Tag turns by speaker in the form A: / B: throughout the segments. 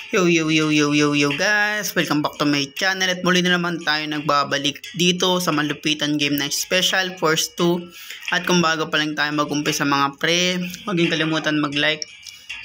A: Yo guys, welcome back to my channel at muli na naman tayo nagbabalik dito sa malupitan game na Special Force 2. At kung bago pa lang tayo mag-umpisa mga pre, huwag yung kalimutan mag-like,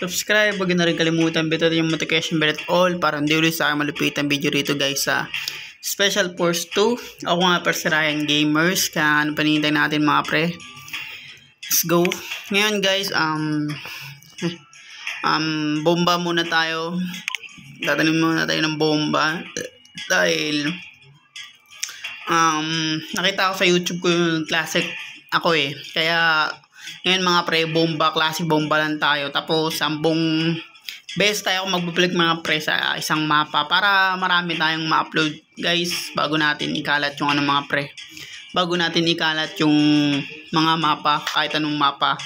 A: subscribe, huwag na rin kalimutan bitin yung notification bell at all para hindi ulit sa aking malupitan video rito guys sa Special Force 2. Ako nga per si Ryan Gamers, kaya ano panintay natin mga pre, let's go. Ngayon guys, bomba muna tayo. Tatanim muna tayo ng bomba dahil nakita ko sa YouTube ko yung classic ako kaya ngayon mga pre, bomba, classic bomba lang tayo. Tapos 10 best tayo kung magpapalik mga pre sa isang mapa para marami tayong ma-upload guys bago natin ikalat yung mga pre, bago natin ikalat yung mga mapa, kahit anong mapa.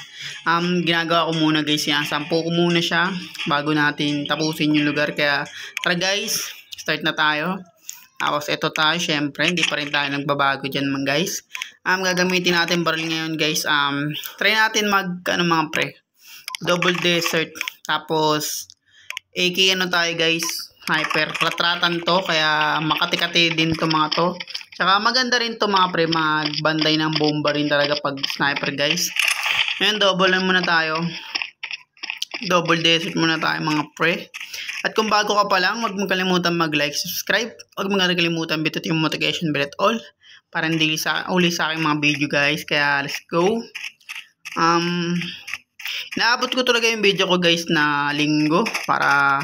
A: Ginagawa ko muna guys yan, 10 ko muna siya bago natin tapusin yung lugar. Kaya tara guys, start na tayo. Tapos ito tayo, syempre hindi pa rin tayo nagbabago dyan man guys. Gagamitin natin barrel ngayon guys. Try natin mga pre, double desert. Tapos AK tayo guys, sniper. Ratratan to, kaya makati-kati din to mga to. Tsaka maganda rin to mga pre, magbanday ng bomba rin talaga pag sniper guys. Ngayon double lang muna tayo, double desert muna tayo mga pre. At kung bago ka pa lang, huwag mong kalimutan mag-like, subscribe, huwag mong kalimutan bitot yung notification bell at all para hindi uli sa aking mga video guys. Kaya let's go. Naabot ko talaga yung video ko guys na linggo para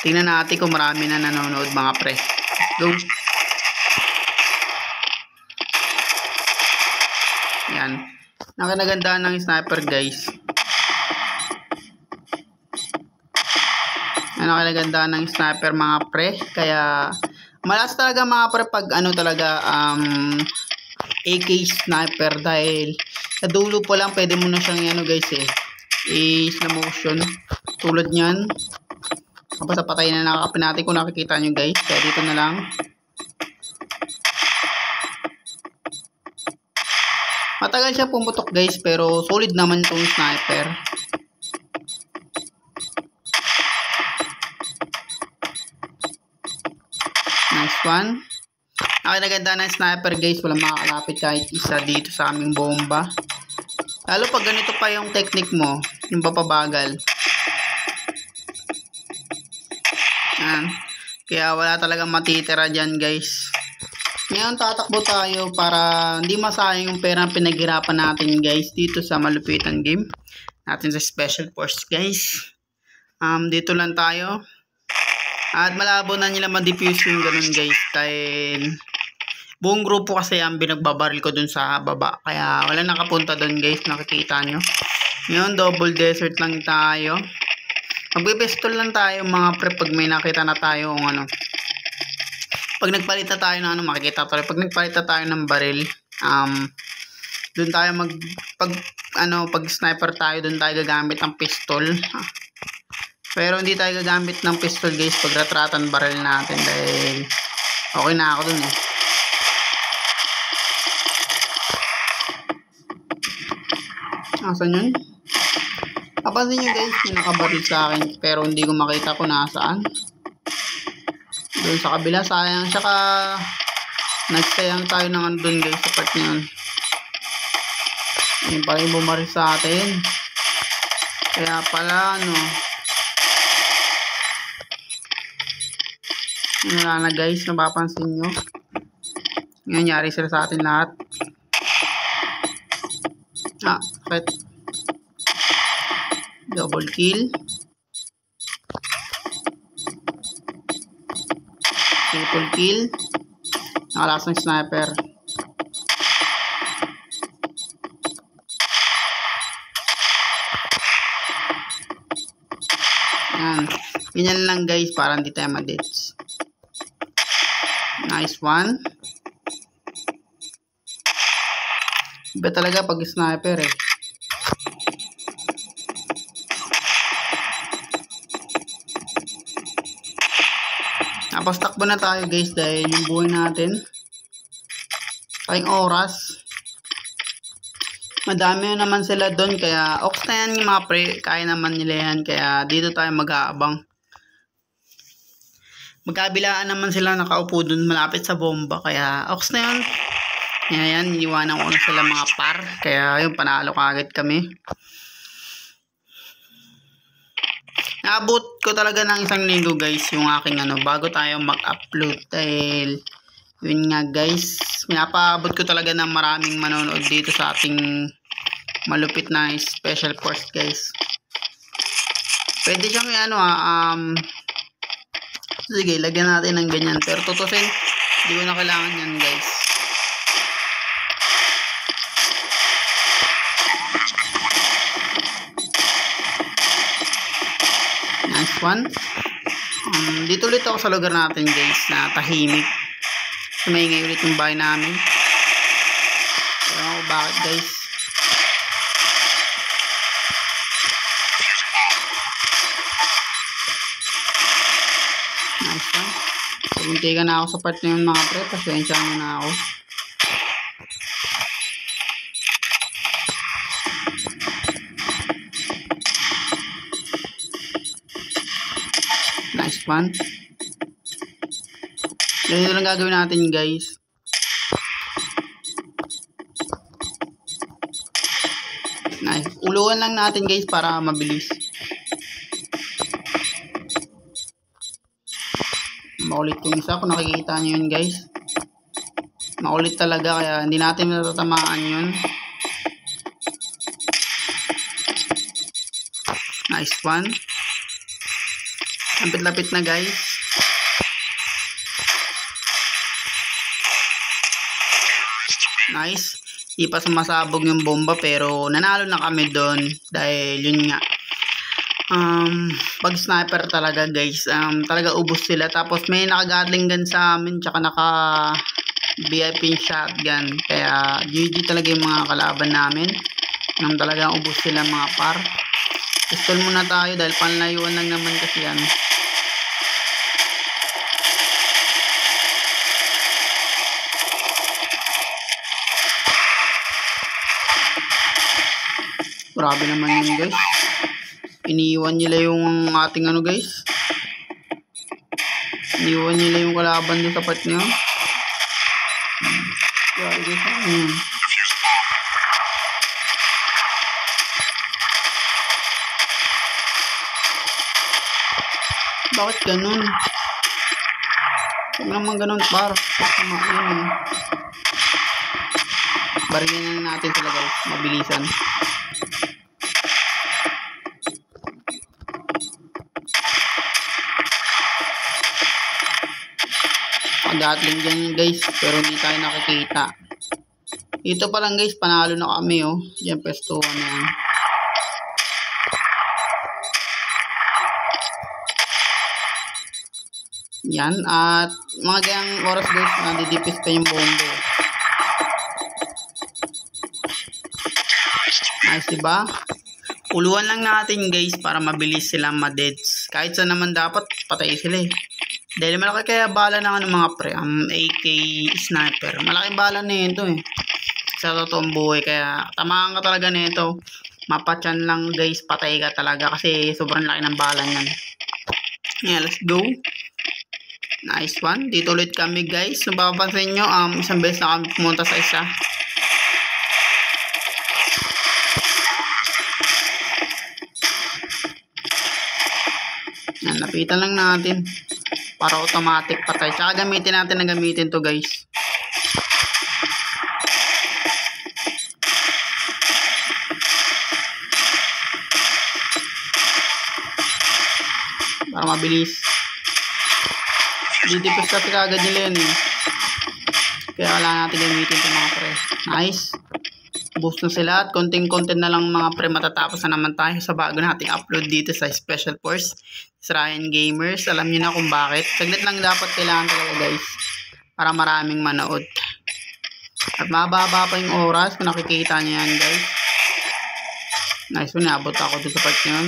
A: tingnan natin kung marami na nanonood mga pre. Let's go. Yan, nakanagandaan ng sniper guys. Nakanagandaan ng sniper mga pre, kaya malas talaga mga pre pag talaga AK sniper, dahil sa dulo po lang pwede mo na siyang guys slow motion tulad nyan. Tapos sa patay na nakakapin natin kung nakikita nyo guys, kaya dito na lang. Matagal siya pumutok guys, pero solid naman itong sniper. Nice one. Nakinaganda ng sniper guys, walang makakalapit kahit isa dito sa aming bomba. Lalo pag ganito pa yung technique mo, yung papabagal. Kaya wala talagang matitira dyan guys. Ngayon tatakbo tayo para hindi masayang yung pera ang pinaghirapan natin guys dito sa malupitan game natin sa Special Force guys. Dito lang tayo. At malabo na nila ma-defuse yung ganun guys, dahil buong grupo kasi ang binagbabaril ko dun sa baba, kaya wala nakapunta dun guys, nakikita nyo. Ngayon double desert lang tayo. Magbe-pistol lang tayo mga pre pag may nakita na tayo pag nagpalit na tayo ng makikita tayo. Pag nagpalit na tayo ng baril, dun tayo pag sniper tayo, dun tayo gagamit ng pistol. Pero hindi tayo gagamit ng pistol guys pag ratratan baril natin, dahil okay na ako dun Asan yun? Kapansin nyo guys, may nakabaril sa akin pero hindi ko makita kung nasaan. Doon sa kabila, sayang. Saka nagsayang tayo ng andun guys sa part na yun. Ayun pala yung bumaril sa atin. Kaya pala wala na guys, napapansin nyo. Nangyari sila sa atin lahat. Right. Double kill. Triple kill. Nakalasang sniper. Ganyan lang guys para hindi tayo ma-ditch. Nice one. Iba talaga pag sniper Tapos takbo na tayo guys, dahil yung buhay natin tayong oras. Madami naman sila doon, kaya ox na yan mga pre, kaya naman nila yan, kaya dito tayo mag-aabang. Magkabilaan naman sila, nakaupo dun malapit sa bomba. Kaya, ox na yun. Yan, iniwanan ko na sila mga par. Kaya yun, panalo kagad kami. Naabot ko talaga ng 1 linggo guys yung aking bago tayo mag-upload. Dahil, yun nga guys, pinapaabot ko talaga ng maraming manonood dito sa ating malupit na special force guys. Pwede siyang sige, lagyan natin ng ganyan. Pero tutusin, hindi ko na kailangan yan guys. Nice one. Dito ulit ako sa lugar natin guys na tahimik. Sumaingay ulit yung bahay namin. Ewan ko bakit guys. Nice one. Pumuntikan na ako sa part na yun mga pre. Pasensya na ako. Nice one. Ganito lang gagawin natin guys. Nice. Uluan lang natin guys para mabilis. Makulit yung isa kung nakikita nyo yun guys. Makulit talaga kaya hindi natin natatamaan yun. Nice one. Lapit-lapit na guys. Nice. Di pa sumasabog yung bomba pero nanalo na kami doon dahil yun nga. Pag sniper talaga guys, talaga ubos sila. Tapos may naka-gatling gun sa amin tsaka naka VIP shotgun. Kaya GG talaga yung mga kalaban namin. Talagang ubos sila mga par. Pistol muna tayo dahil panlayuan lang naman kasi yan. Grabe naman yun guys. Iniiwan nila yung ating guys. Iniiwan nila yung kalaban doon sa part niya. Grabe guys. Bakit ganun? Huwag naman ganun par. Barilan na natin sila guys. Mabilisan. Gatling dyan guys pero hindi tayo nakikita. Ito pa lang guys, panalo na kami Yan pesto na yan. Yan at mga gayang oras guys nadidipis pa yung bombo. Nice diba? Uluan lang natin guys para mabilis silang ma-deads. Kahit saan naman dapat patay sila Dahil malaki kaya bala ng mga pre, AK sniper. Malaking bala na ito sa totoong buhay. Kaya tamaan ka talaga nito. Mapatyan lang guys, patay ka talaga kasi sobrang laki ng bala niyan. Yeah, let's go. Nice one. Dito ulit kami guys. Kung mapapansin nyo, isang beses na kami pumunta sa isa. Yan, napitan lang natin. Para automatic patay. Tsaka gamitin natin na gamitin to guys. Para mabilis. Didipos kasi kagad nila yun Kaya kailangan natin gamitin ito mga pre. Nice. Boost na sila at konting-content na lang mga pre matatapos na naman tayo sa bago nating upload dito sa Special Force Ryan Gamers. Alam niyo na kung bakit. Saglit lang dapat kailangan talaga guys para maraming manood. At mababa pa yung oras kung nakikita niyo yan guys. Nice one. Naabot ako dito sa part yun.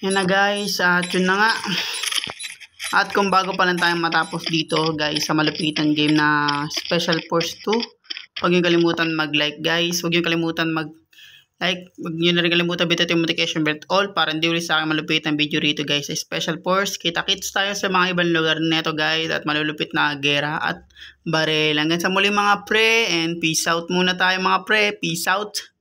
A: Yan na guys. At yun na nga. At kung bago pa lang tayo matapos dito guys sa malupitan game na Special Force 2, huwag yung kalimutan mag-like guys. Huwag yung kalimutan Like, huwag nyo na rin kalimutan bit yung notification bell all para hindi ulit sa akin malupit ang video rito guys. Special force, kita-kits tayo sa mga ibang lugar neto guys at malulupit na gera at barel. Hanggang sa muli mga pre and peace out muna tayo mga pre. Peace out.